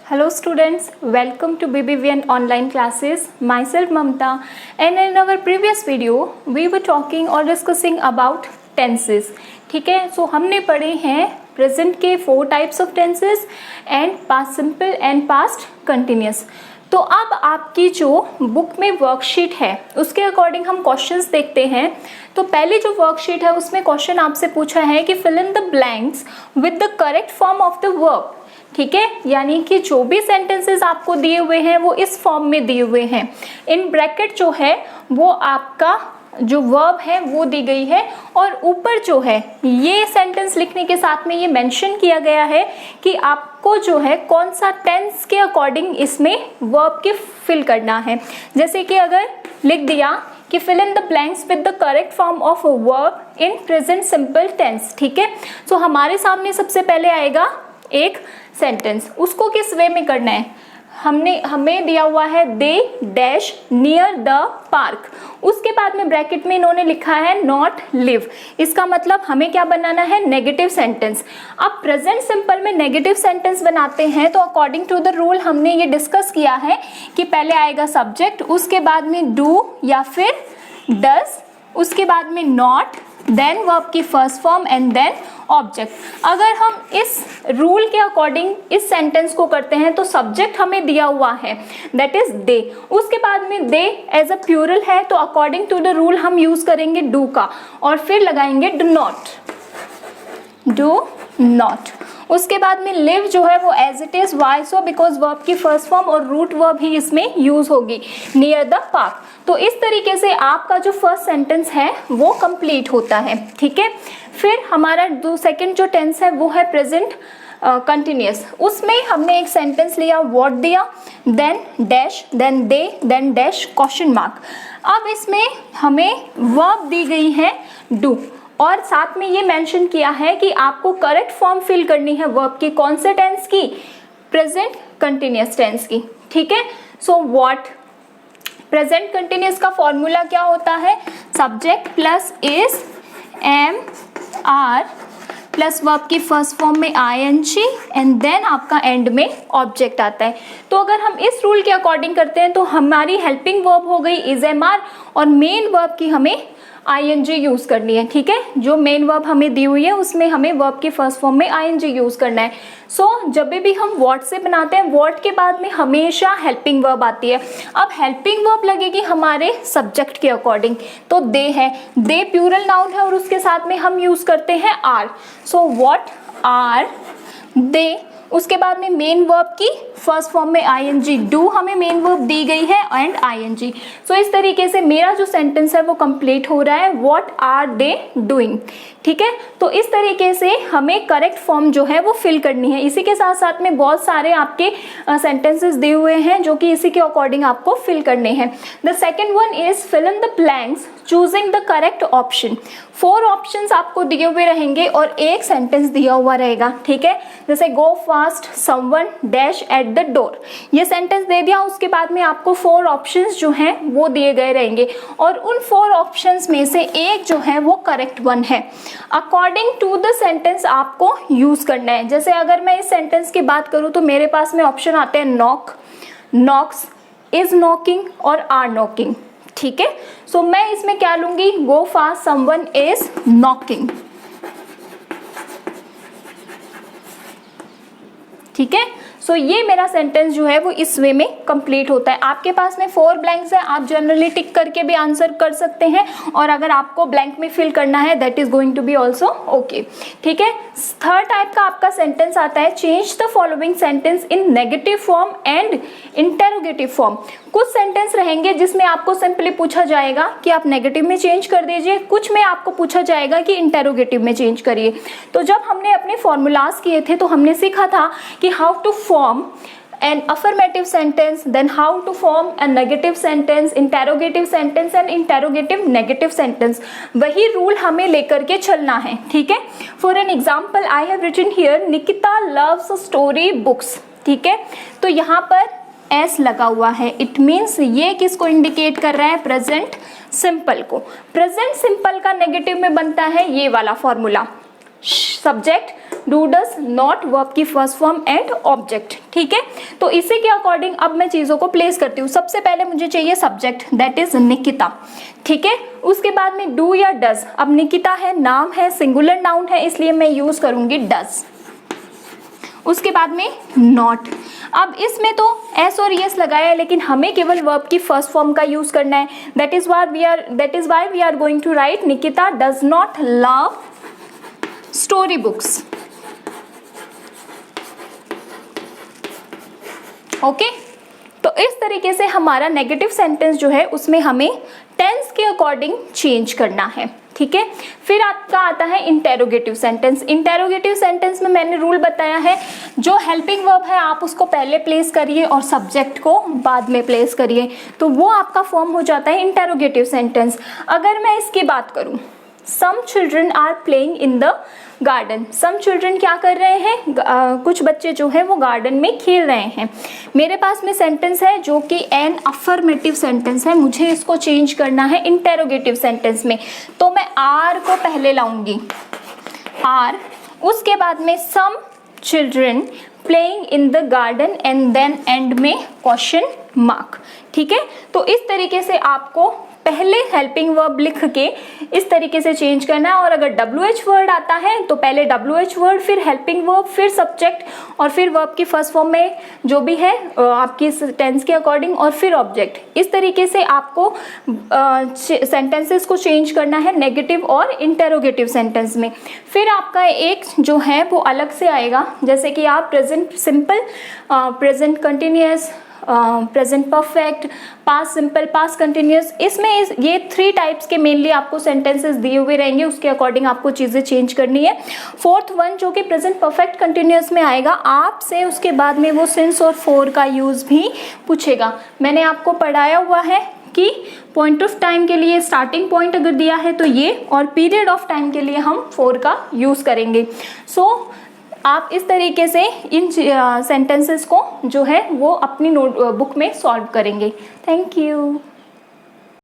Hello students, welcome to BBVN online classes. Myself Mamta, and in our previous video we were talking or discussing about tenses. ठीक है, सो हमने पढ़े हैं present के 4 types of tenses and past simple and past continuous. तो अब आपकी जो बुक में वर्कशीट है उसके अकॉर्डिंग हम क्वेश्चंस देखते हैं. तो पहले जो वर्कशीट है उसमें क्वेश्चन आपसे पूछा है कि fill in the blanks with the correct form of the verb. ठीक है, यानी कि जो भी सेंटेंसेस आपको दिए हुए हैं वो इस फॉर्म में दिए हुए हैं. इन ब्रैकेट जो है वो आपका जो वर्ब है वो दी गई है और ऊपर जो है ये सेंटेंस लिखने के साथ में ये मेंशन किया गया है कि आपको जो है कौन सा टेंस के अकॉर्डिंग इसमें वर्ब के फिल करना है. जैसे कि अगर लिख दिया कि fill in the blanks with the correct form of verb in present simple tense. ठीक है, सो हमारे सामने सबसे पहले आएगा एक सेंटेंस. उसको किस वे में करना है, हमें दिया हुआ है they dash near the park. उसके बाद में ब्रैकेट में इन्होंने लिखा है नॉट लिव. इसका मतलब हमें क्या बनाना है, नेगेटिव सेंटेंस. अब प्रेजेंट सिंपल में नेगेटिव सेंटेंस बनाते हैं तो अकॉर्डिंग टू द रूल हमने ये डिस्कस किया है कि पहले आएगा सब्जेक्ट, उसके बाद में डू या फिर डज, उसके बाद में नॉट, देन वर्ब की first form and then object. अगर हम इस रूल के अकॉर्डिंग इस सेंटेंस को करते हैं तो सब्जेक्ट हमें दिया हुआ है दैट इज दे. उसके बाद में दे एज अ प्लूरल है तो अकॉर्डिंग टू द रूल हम यूज करेंगे डू का और फिर लगाएंगे डू नॉट. उसके बाद में लिव जो है वो as it is, why so, because verb की फर्स्ट फॉर्म और रूट वर्ब ही इसमें यूज होगी, नियर द पार्क. तो इस तरीके से आपका जो फर्स्ट सेंटेंस है वो कंप्लीट होता है. ठीक है, फिर हमारा जो सेकंड जो टेंस है वो है प्रेजेंट कंटिन्यूअस. उसमें हमने एक सेंटेंस लिया, व्हाट दिया, then dash, then they, then dash, question mark. अब इसमें हमें वर्ब दी गई है डू और साथ में ये मेंशन किया है कि आपको करेक्ट फॉर्म फिल करनी है वर्ब की. कौन से टेंस की, प्रेजेंट कंटिन्यूअस टेंस की. ठीक है, सो व्हाट प्रेजेंट कंटिन्यूअस का फॉर्मूला क्या होता है, subject plus is am are plus verb की फर्स्ट फॉर्म में आईएनजी एंड देन आपका एंड में ऑब्जेक्ट आता है. तो अगर हम इस रूल के अकॉर्डिंग करते हैं तो हमारी हेल्पिंग वर्ब हो गई इज एम आर और मेन वर्ब की हमें आईएनजी यूज करनी है. ठीक है, जो मेन वर्ब हमें दी हुई है उसमें हमें वर्ब की फर्स्ट फॉर्म में आईएनजी यूज करना है. सो जब भी हम व्हाट से बनाते हैं व्हाट के बाद में हमेशा हेल्पिंग वर्ब आती है. अब हेल्पिंग वर्ब लगेगी हमारे सब्जेक्ट के अकॉर्डिंग, तो दे है, दे प्लूरल नाउन है और उसके साथ में हम यूज करते हैं are. So what are they. उसके बाद में मेन वर्ब की फर्स्ट फॉर्म में आईएनजी, डू हमें मेन वर्ब दी गई है एंड आईएनजी. सो इस तरीके से मेरा जो सेंटेंस है वो कंप्लीट हो रहा है, व्हाट आर दे डूइंग. ठीक है, तो इस तरीके से हमें करेक्ट फॉर्म जो है वो फिल करनी है. इसी के साथ साथ में बहुत सारे आपके सेंटेंसेस दिए हुए हैं जो कि इसी के अकॉर्डिंग आपको फिल करने हैं. The second one is fill in the blanks choosing the correct option. 4 options आपको दिए हुए रहेंगे और एक सेंटेंस दिया हुआ रहेगा. ठीक है, जैसे गो fast someone dash at the door, ये सेंटेंस दे दिया. उसके बाद में आपको 4 ऑप्शंस जो हैं वो दिए गए रहेंगे और उन 4 ऑप्शंस में से एक जो है वो करेक्ट वन है. अकॉर्डिंग टू द सेंटेंस आपको यूज करना है. जैसे अगर मैं इस सेंटेंस की बात करूं तो मेरे पास में ऑप्शन आते हैं नॉक, नॉक्स, इज नॉकिंग और आर नॉकिंग. ठीक है, सो मैं इसमें क्या लूंगी, गो फास्ट समवन इज नॉकिंग. ठीक है, सो ये मेरा सेंटेंस जो है वो इस वे में कंप्लीट होता है. आपके पास में 4 ब्लैंक्स है, आप जनरली टिक करके भी आंसर कर सकते हैं और अगर आपको ब्लैंक में फिल करना है that is going to be also okay. ठीक है, थर्ड टाइप का आपका सेंटेंस आता है change the following sentence in negative form and interrogative form. कुछ सेंटेंस रहेंगे जिसमें आपको सिंपली पूछा जाएगा कि आप नेगेटिव में चेंज कर दीजिए, कुछ में आपको पूछा जाएगा कि इंटेरोगेटिव में चेंज करिए. तो जब हमने अपने फॉर्मूलाज किए थे तो हमने सीखा था कि how to form an affirmative sentence, then how to form a negative sentence, interrogative sentence and interrogative negative sentence. वही रूल हमें लेकर के चलना है. ठीक है, for an example I have written here Nikita loves story books. ठीक है, तो यहाँ पर एस लगा हुआ है, इट मीन्स ये किसको इंडिकेट कर रहा है, प्रेजेंट सिंपल को. प्रेजेंट सिंपल का नेगेटिव में बनता है ये वाला formula. Subject, do does, not, verb की फर्स्ट फॉर्म एंड ऑब्जेक्ट। ठीक है, तो इसी के अकॉर्डिंग अब मैं चीजों को प्लेस करती हूँ। सबसे पहले मुझे चाहिए सब्जेक्ट, दैट इज निकिता। ठीक है, उसके बाद में डू या डज। अब निकिता है, नाम है, सिंगुलर नाउन है, इसलिए मैं यूज करूंगी डज। उसके बाद में नॉट। अब इसमें तो एस और यस लगाया है, लेकिन हमें केवल वर्ब की फर्स्ट फॉर्म का यूज करना है। That is why we are going to write Nikita does not love story books. Okay, तो इस तरीके से हमारा नेगेटिव सेंटेंस जो है उसमें हमें टेंस के अकॉर्डिंग चेंज करना है। ठीक है, फिर आपका आता है इंटेरोगेटिव सेंटेंस। इंटेरोगेटिव सेंटेंस में मैंने रूल बताया है, जो हेल्पिंग वर्ब है आप उसको पहले प्लेस करिए और सब्जेक्ट को बाद में प्लेस करिए, तो वो आपका फॉर्म हो जाता है इंटेरोगेटिव सेंटेंस। अगर मैं इसकी बात करूं, some children are playing in the garden. Some children क्या कर रहे हैं, कुछ बच्चे जो है वो गार्डन में खेल रहे हैं। मेरे पास में सेंटेंस है जो कि एन अफर्मेटिव सेंटेंस है, मुझे इसको चेंज करना है इंटेरोगेटिव सेंटेंस में, तो मैं आर को पहले लाऊंगी, आर, उसके बाद में some children playing in the garden and then end में क्वेश्चन मार्क। ठीक है, तो इस तरीके से आपको पहले हेल्पिंग वर्ब लिख के इस तरीके से चेंज करना है। और अगर WH वर्ड आता है तो पहले WH वर्ड, फिर हेल्पिंग वर्ब, फिर सब्जेक्ट, और फिर वर्ब की फर्स्ट फॉर्म में जो भी है आपकी टेंस के अकॉर्डिंग, और फिर ऑब्जेक्ट। इस तरीके से आपको सेंटेंसेस को चेंज करना है नेगेटिव और इंटेरोगेटिव सेंटेंस में। फिर आपका एक जो है वो अलग से आएगा, जैसे कि आप present simple, present continuous, present perfect, past simple, past continuous, इसमें ये 3 टाइप्स के मेनली आपको सेंटेंसेस दिए हुए रहेंगे, उसके अकॉर्डिंग आपको चीज़ें चेंज करनी है। फोर्थ वन जो कि प्रेजेंट परफेक्ट कंटिन्यूअस में आएगा, आपसे उसके बाद में वो सिंस और फॉर का यूज़ भी पूछेगा। मैंने आपको पढ़ाया हुआ है कि पॉइंट ऑफ टाइम के लिए स्टार्टिंग पॉइंट अगर दिया है तो ये, और पीरियड ऑफ टाइम के लिए हम फॉर का यूज़ करेंगे। सो आप इस तरीके से इन सेंटेंसेस को जो है वो अपनी नोटबुक में सॉल्व करेंगे। Thank you.